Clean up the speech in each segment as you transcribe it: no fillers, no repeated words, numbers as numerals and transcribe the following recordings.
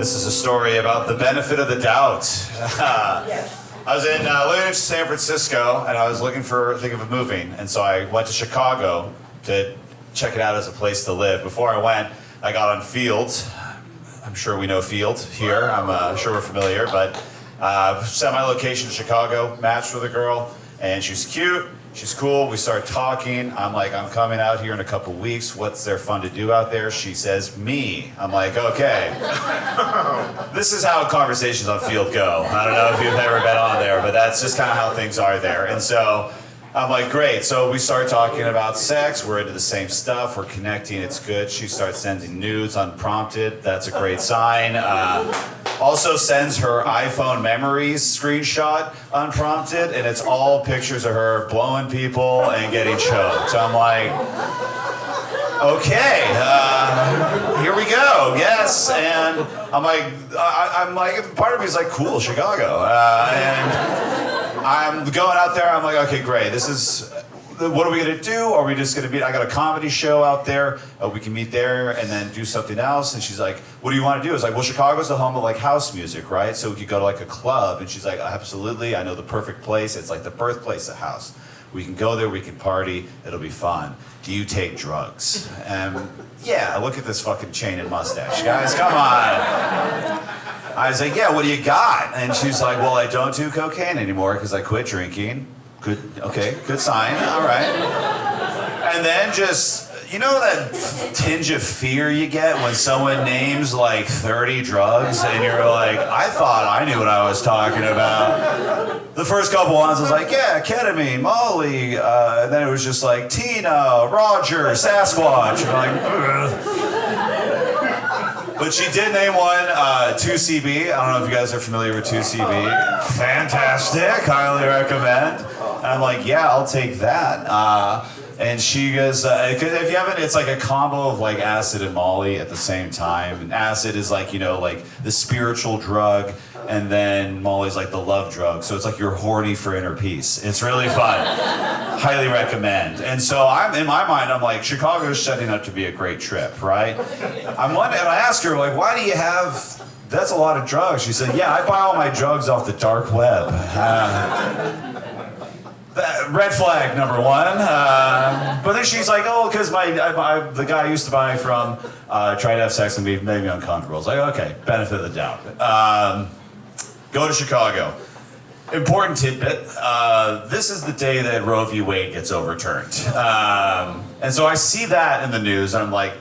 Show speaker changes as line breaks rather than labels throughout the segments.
This is a story about the benefit of the doubt. I was living in San Francisco, and I was thinking of moving, and so I went to Chicago to check it out as a place to live. Before I went, I got on Field. I'm sure we know Field here. I'm sure we're familiar, but set my location in Chicago, matched with a girl, and she's cute. She's cool. We start talking. I'm like, I'm coming out here in a couple weeks. What's there fun to do out there? She says, me. I'm like, okay. This is how conversations on Field go. I don't know if you've ever been on there, but that's just kind of how things are there. And so I'm like, great. So we start talking about sex. We're into the same stuff. We're connecting. It's good. She starts sending nudes unprompted. That's a great sign. Also sends her iPhone memories screenshot unprompted, and it's all pictures of her blowing people and getting choked. So I'm like, okay, here we go, yes. And I'm like, part of me is like, cool, Chicago. And I'm going out there, I'm like, okay, great, this is, what are we gonna do? Are we just gonna meet? I got a comedy show out there. We can meet there and then do something else. And she's like, what do you want to do? I was like, well, Chicago's the home of like house music, right? So we could go to like a club. And she's like, absolutely, I know the perfect place. It's like the birthplace of house. We can go there, we can party, it'll be fun. Do you take drugs? And yeah, look at this fucking chain and mustache, guys, come on. I was like, yeah, what do you got? And she's like, well, I don't do cocaine anymore because I quit drinking. Good, okay, good sign, all right. And then just, you know that tinge of fear you get when someone names like 30 drugs and you're like, I thought I knew what I was talking about. The first couple ones I was like, yeah, ketamine, Molly, and then it was just like Tina, Roger, Sasquatch. I'm like, ugh. But she did name one 2CB. I don't know if you guys are familiar with 2CB. Fantastic, highly recommend. And I'm like, yeah, I'll take that. And she goes, if you haven't, it's like a combo of like acid and Molly at the same time. And acid is like, you know, like the spiritual drug, and then Molly's like the love drug. So it's like you're horny for inner peace. It's really fun. Highly recommend. And so I'm in my mind, I'm like, Chicago's setting up to be a great trip, right? I'm wondering, and I asked her, like, why do you have? That's a lot of drugs. She said, yeah, I buy all my drugs off the dark web. Red flag number one. But then she's like, oh, because the guy I used to buy from tried to have sex and made me uncomfortable. I was like, okay, benefit of the doubt. Go to Chicago. Important tidbit. This is the day that Roe v. Wade gets overturned. And so I see that in the news, and I'm like,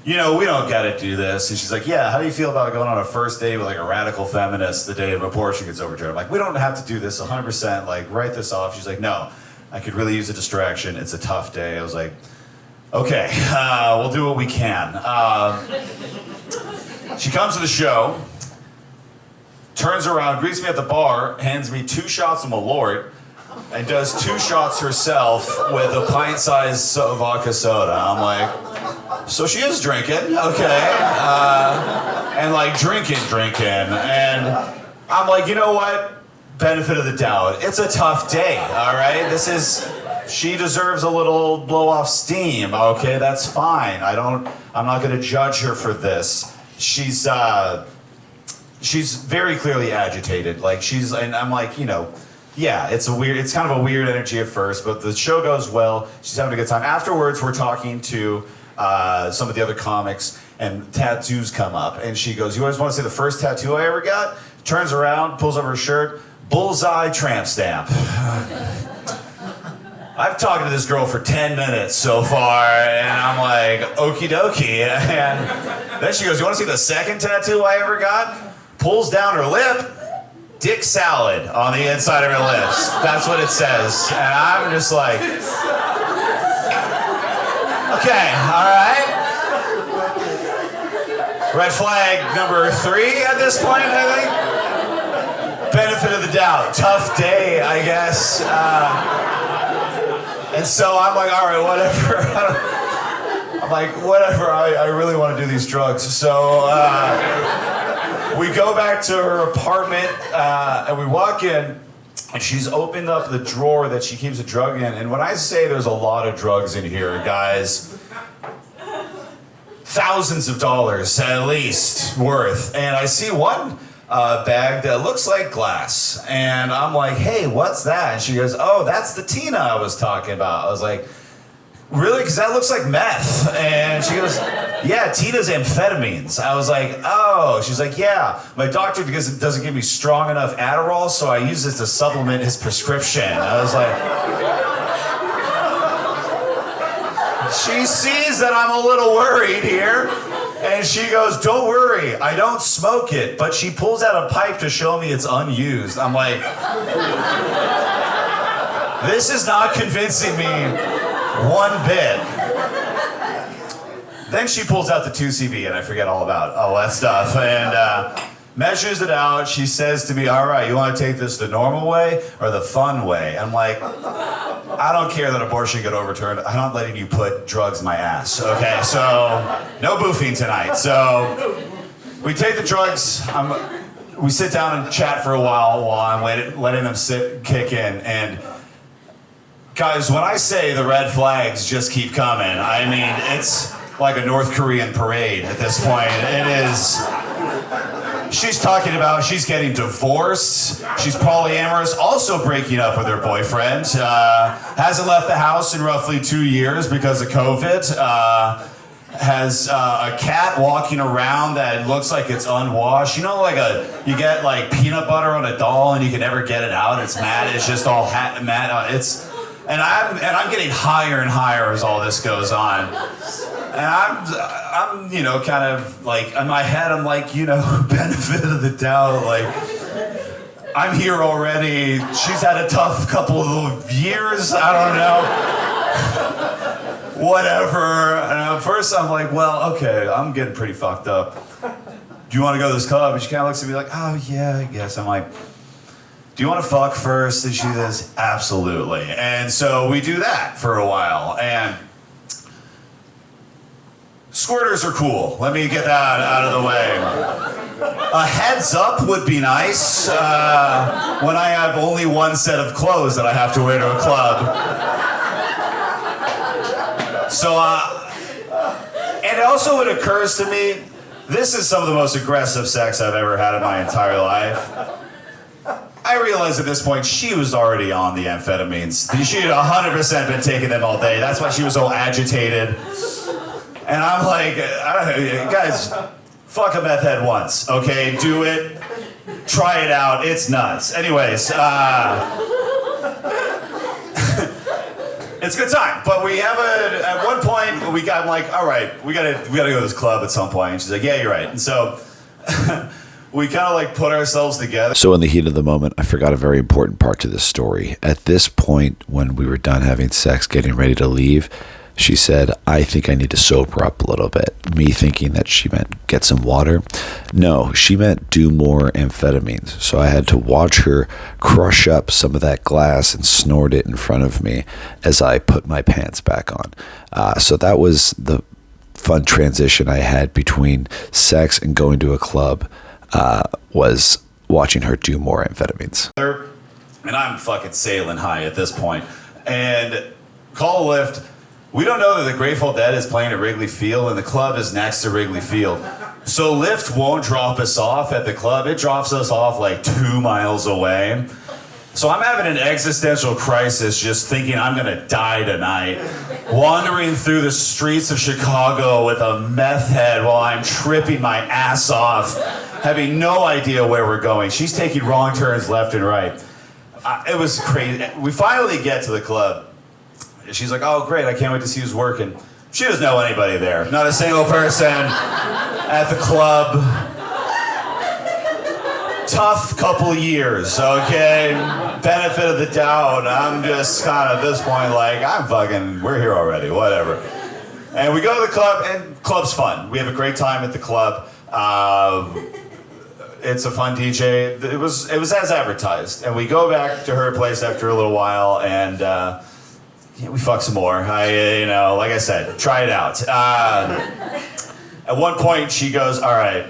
you know, we don't gotta do this. And she's like, yeah, how do you feel about going on a first date with like a radical feminist the day of abortion gets overturned? I'm like, we don't have to do this 100%, like write this off. She's like, no, I could really use a distraction. It's a tough day. I was like, okay, we'll do what we can. She comes to the show, turns around, greets me at the bar, hands me 2 shots of Malort, and does 2 shots herself with a pint-sized vodka soda. I'm like, so she is drinking, okay, and like drinking, and I'm like, you know what, benefit of the doubt, it's a tough day, all right, she deserves a little blow off steam, okay, that's fine, I'm not gonna judge her for this. She's very clearly agitated, like and I'm like, you know, yeah, it's kind of a weird energy at first, but the show goes well, she's having a good time. Afterwards, we're talking to some of the other comics, and tattoos come up, and she goes, you guys want to see the first tattoo I ever got? Turns around, pulls up her shirt, bullseye tramp stamp. I've talked to this girl for 10 minutes so far, and I'm like, okie dokie. And then she goes, you want to see the second tattoo I ever got? Pulls down her lip, dick salad on the inside of her lips. That's what it says. And I'm just like, okay, all right. Red flag number 3 at this point, I think. Benefit of the doubt. Tough day, I guess. And so I'm like, all right, whatever. I'm like, whatever, I really want to do these drugs. So we go back to her apartment, and we walk in, and she's opened up the drawer that she keeps a drug in. And when I say there's a lot of drugs in here, guys, thousands of dollars at least worth. And I see one bag that looks like glass. And I'm like, hey, what's that? And she goes, oh, that's the Tina I was talking about. I was like, really? Because that looks like meth. And she goes, yeah, Tina's amphetamines. I was like, oh. She's like, yeah, my doctor doesn't give me strong enough Adderall, so I use this to supplement his prescription. I was like, she sees that I'm a little worried here. And she goes, don't worry, I don't smoke it. But she pulls out a pipe to show me it's unused. I'm like, this is not convincing me one bit. Then she pulls out the 2CB, and I forget all about all that stuff, and measures it out. She says to me, all right, you want to take this the normal way or the fun way? I'm like, I don't care that abortion got overturned. I'm not letting you put drugs in my ass, okay? So, no boofing tonight. So, we take the drugs. We sit down and chat for a while I'm letting them kick in, and guys, when I say the red flags just keep coming, I mean, it's like a North Korean parade at this point. It is. She's talking about she's getting divorced. She's polyamorous, also breaking up with her boyfriend. Hasn't left the house in roughly 2 years because of COVID. Has a cat walking around that looks like it's unwashed. You know, like you get like peanut butter on a doll and you can never get it out. It's mad. It's just all mad. And I'm getting higher and higher as all this goes on. And I'm, you know, kind of like, in my head, I'm like, you know, benefit of the doubt, like, I'm here already. She's had a tough couple of years, I don't know. Whatever. And at first I'm like, well, okay, I'm getting pretty fucked up. Do you want to go to this club? And she kind of looks at me like, oh, yeah, I guess. I'm like, do you want to fuck first? And she says, absolutely. And so we do that for a while. And squirters are cool. Let me get that out of the way. A heads up would be nice when I have only one set of clothes that I have to wear to a club. So, and also it occurs to me, this is some of the most aggressive sex I've ever had in my entire life. I realized at this point she was already on the amphetamines. She had 100% been taking them all day. That's why she was so agitated. And I'm like, guys, fuck a meth head once, okay? Do it. Try it out. It's nuts. Anyways, it's a good time. But we have at one point, I'm like, all right, we gotta go to this club at some point. And she's like, yeah, you're right. And so we kind of like put ourselves together.
So in the heat of the moment, I forgot a very important part to this story. At this point, when we were done having sex, getting ready to leave, she said, I think I need to sober up a little bit. Me thinking that she meant get some water. No, she meant do more amphetamines. So I had to watch her crush up some of that glass and snort it in front of me as I put my pants back on. So that was the fun transition I had between sex and going to a club, was watching her do more amphetamines.
And I'm fucking sailing high at this point. And call a Lyft. We don't know that the Grateful Dead is playing at Wrigley Field, and the club is next to Wrigley Field. So Lyft won't drop us off at the club. It drops us off like 2 miles away. So I'm having an existential crisis just thinking I'm gonna die tonight, wandering through the streets of Chicago with a meth head while I'm tripping my ass off, having no idea where we're going. She's taking wrong turns left and right. It was crazy. We finally get to the club. She's like, oh, great, I can't wait to see who's working. She doesn't know anybody there. Not a single person at the club. Tough couple of years, okay? Benefit of the doubt. I'm just kind of at this point like, we're here already, whatever. And we go to the club, and club's fun. We have a great time at the club. It's a fun DJ. It was as advertised. And we go back to her place after a little while, and we fuck some more. Like I said, try it out. At one point, she goes, all right,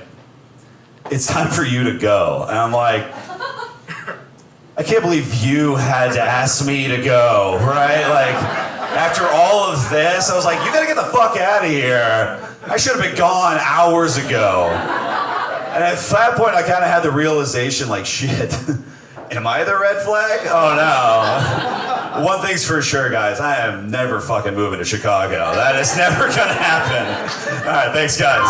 it's time for you to go. And I'm like, I can't believe you had to ask me to go, right? Like, after all of this, I was like, you gotta get the fuck out of here. I should have been gone hours ago. And at that point, I kind of had the realization, like, shit, am I the red flag? Oh no. One thing's for sure, guys, I am never fucking moving to Chicago. That is never gonna happen. All right, thanks, guys.